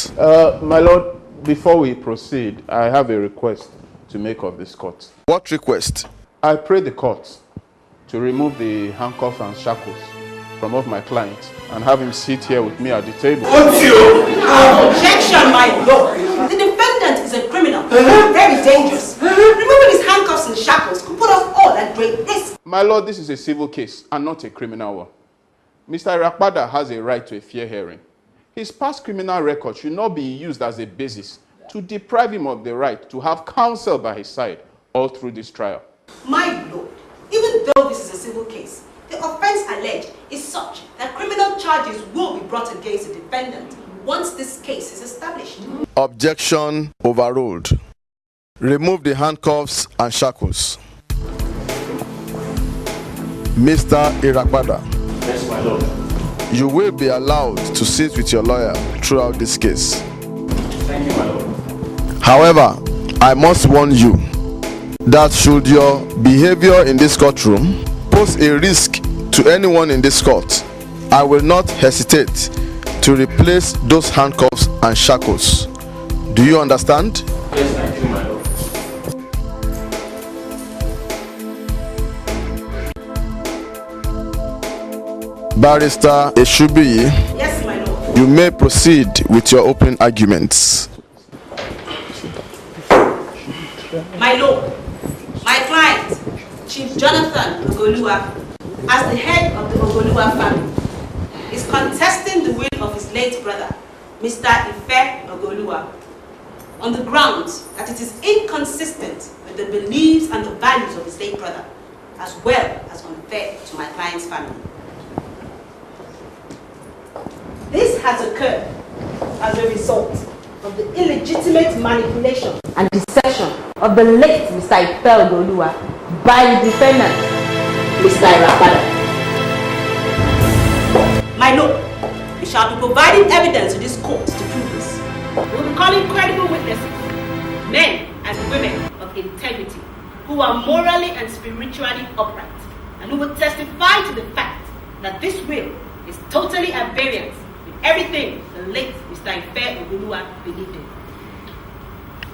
court. My lord, before we proceed, I have a request to make of this court. What request? I pray the court to remove the handcuffs and shackles from off my client and have him sit here with me at the table. Objection, my lord. The defendant is a criminal, very dangerous. Removing his handcuffs and shackles could put us all at great risk. My lord, this is a civil case and not a criminal one. Mr. Irapada has a right to a fair hearing. His past criminal record should not be used as a basis to deprive him of the right to have counsel by his side all through this trial. My lord, even though this is a civil case, the offense alleged is such that criminal charges will be brought against the defendant once this case is established. Objection overruled. Remove the handcuffs and shackles. Mr. Irapada. Yes, my lord. You will be allowed to sit with your lawyer throughout this case. Thank you, my lord. However, I must warn you that should your behavior in this courtroom pose a risk to anyone in this court, I will not hesitate to replace those handcuffs and shackles. Do you understand? Yes, I do, my lord. Barrister Eshubi, Yes, my lord. you may proceed with your opening arguments. My lord, my client, Chief Jonathan Ogo-Oluwa, as the head of the Ogo-Oluwa family, is contesting the will of his late brother, Mr. Ife Ogo-Oluwa, on the grounds that it is inconsistent with the beliefs and the values of his late brother, as well as unfair to my client's family. This has occurred as a result of the illegitimate manipulation and deception of the late Mr. Ife Ogo-Oluwa by the defendant, Mr. Irapada. My lord, we shall be providing evidence to this court to prove this. We will be calling credible witnesses, men and women of integrity, who are morally and spiritually upright, and who will testify to the fact that this will is totally at variance with everything the late Mr. Ife Ogo-Oluwa believed in.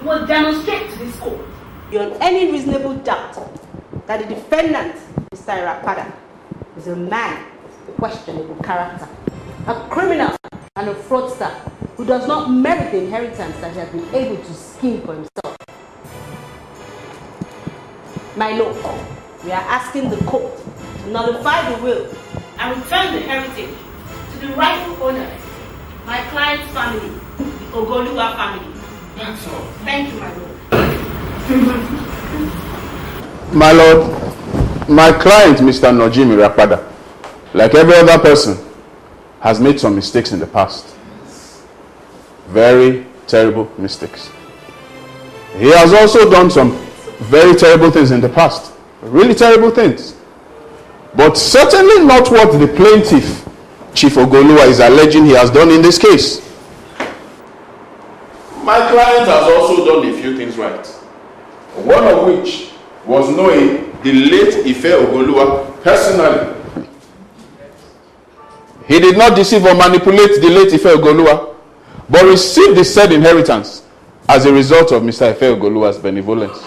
We will demonstrate to this court, beyond any reasonable doubt, that the defendant, Mr. Irapada, is a man of questionable character, a criminal and a fraudster who does not merit the inheritance that he has been able to scheme for himself. My lord, we are asking the court to nullify the will and return the heritage to the rightful owners, my client's family, the Ogo-Oluwa family. That's all. Thank you, my lord. My lord, my client, Mr. Nojeem Irapada, like every other person, has made some mistakes in the past. Very terrible mistakes. He has also done some very terrible things in the past. Really terrible things. But certainly not what the plaintiff, Chief Ogo-Oluwa, is alleging he has done in this case. My client has also done a few things right. One of which was knowing the late Ife Ogo-Oluwa personally. He did not deceive or manipulate the late Ife Ogo-Oluwa, but received the said inheritance as a result of Mr. Ife Ogo-Oluwa's benevolence.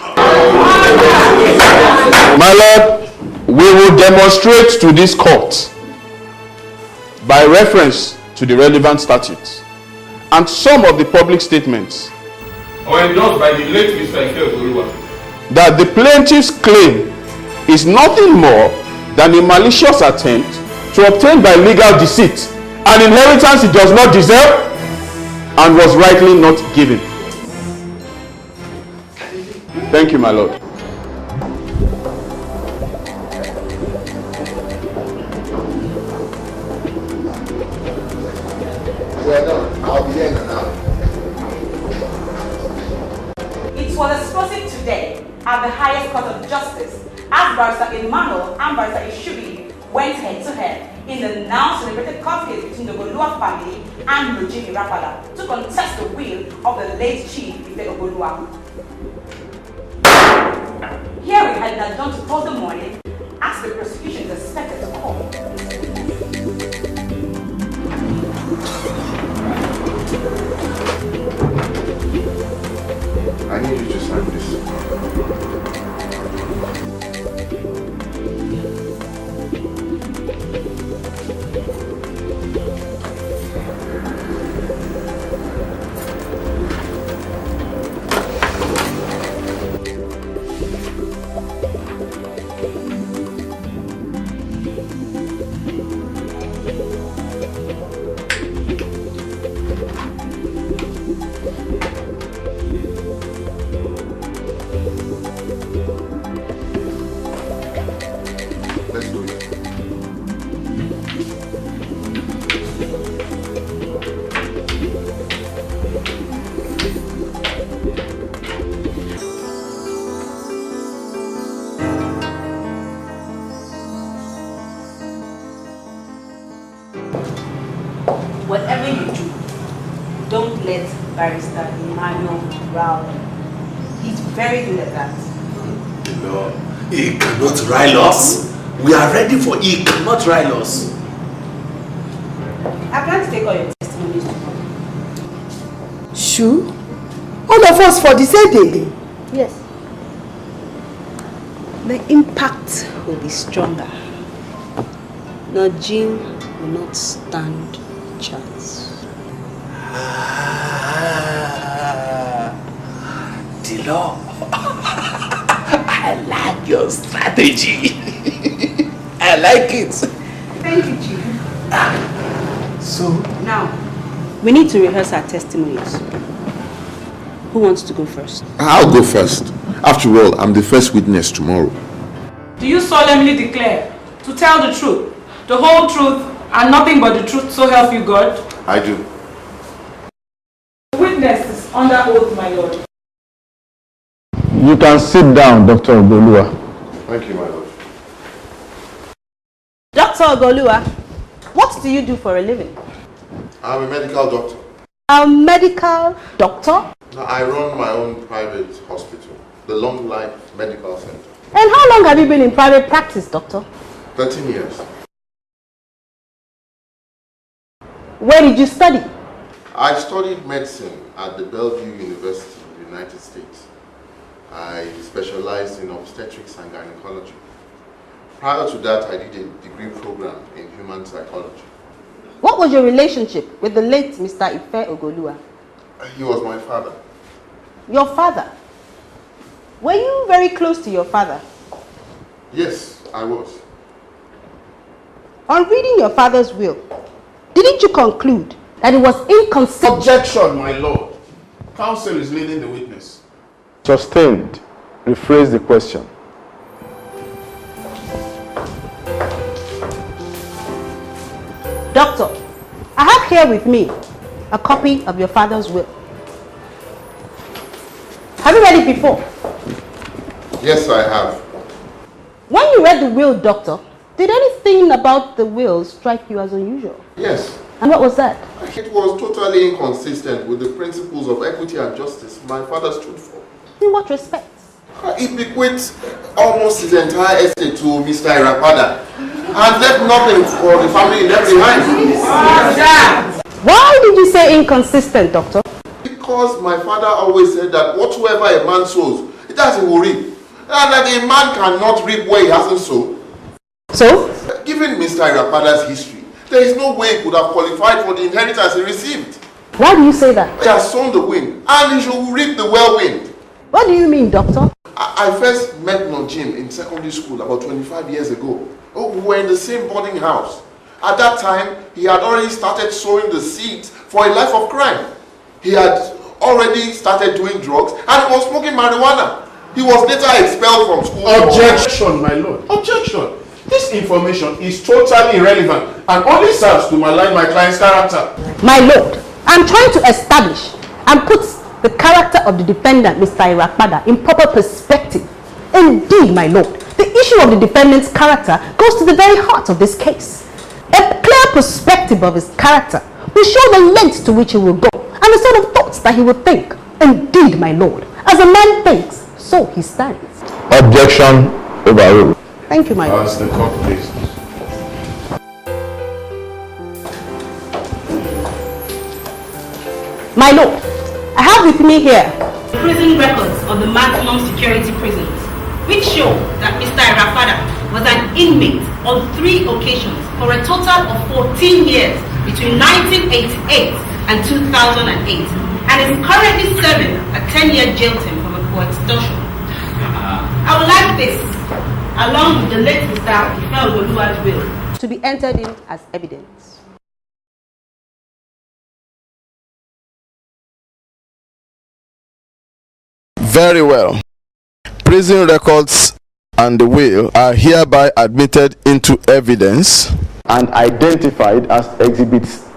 My lord, we will demonstrate to this court by reference to the relevant statutes and some of the public statements Or endorsed by the late Mr. Ife Ogo-Oluwa, that the plaintiff's claim is nothing more than a malicious attempt to obtain by legal deceit an inheritance he does not deserve and was rightly not given. Thank you, my lord. Well done. I'll be here in an hour. It was explosive today at the highest court of justice as Barrister Emmanuel and Barrister Eshubi went head to head in the now celebrated court case between the Ogo-Oluwa family and Nojeem Irapada to contest the will of the late Chief Ife Ogo-Oluwa. Here we had adjourned to Thursday morning as the prosecution is expected to call. let Barrister Emmanuel Brown. He's very good at that. No, he cannot rile us. We are ready for it. He cannot rile us. I plan to take all your testimonies tomorrow. Sure? All of us for the same day? Yes. The impact will be stronger. Nojeem will not stand a chance. The law. I like your strategy. I like it. Thank you, Chief. So Now, we need to rehearse our testimonies. Who wants to go first? I'll go first. After all, I'm the first witness tomorrow. Do you solemnly declare to tell the truth, the whole truth, and nothing but the truth, so help you God? I do. The witness is under oath, my lord. You can sit down, Dr. Ogo-Oluwa. Thank you, my lord. Dr. Ogo-Oluwa, what do you do for a living? I'm a medical doctor. A medical doctor? Now, I run my own private hospital, the Long Life Medical Center. And how long have you been in private practice, doctor? 13 years. Where did you study? I studied medicine at the Bellevue University in the United States. I specialized in obstetrics and gynecology. Prior to that, I did a degree program in human psychology. What was your relationship with the late Mr. Ife Ogo-Oluwa? He was my father. Your father? Were you very close to your father? Yes, I was. On reading your father's will, didn't you conclude that it was inconsistent? Objection, my lord. Counsel is leading the witness. Sustained. Rephrase the question. Doctor, I have here with me a copy of your father's will. Have you read it before? Yes, I have. When you read the will, doctor, did anything about the will strike you as unusual? Yes. And what was that? It was totally inconsistent with the principles of equity and justice my father stood for. In what respect? He bequeathed almost his entire estate to Mr. Irapada and left nothing for the family left behind. Why did you say inconsistent, doctor? Because my father always said that whatsoever a man sows, that he will reap. And that a man cannot reap where he hasn't sown. So? Given Mr. Irapada's history, there is no way he could have qualified for the inheritance he received. Why do you say that? He has sown the wind, and he should reap the whirlwind. What do you mean, doctor? I first met Nojeem in secondary school about 25 years ago. Oh, we were in the same boarding house. At that time, he had already started sowing the seeds for a life of crime. He had already started doing drugs and was smoking marijuana. He was later expelled from school. Objection, my lord. Objection. This information is totally irrelevant and only serves to malign my client's character. My lord, I'm trying to establish and put the character of the defendant, Mr. Irapada, in proper perspective. Indeed, my lord, the issue of the defendant's character goes to the very heart of this case. A clear perspective of his character will show the lengths to which he will go and the sort of thoughts that he will think. Indeed, my lord, as a man thinks, so he stands. Objection overruled. Thank you, my lord. As the court please. My lord, I have with me here prison records of the maximum security prisons, which show that Mr. Irapada was an inmate on 3 occasions for a total of 14 years between 1988 and 2008, and is currently serving a 10-year jail term for extortion. I would like this, along with the late Mr. Ife Ogo-Oluwa's will, to be entered in as evidence. Very well. Prison records and the will are hereby admitted into evidence And identified as exhibits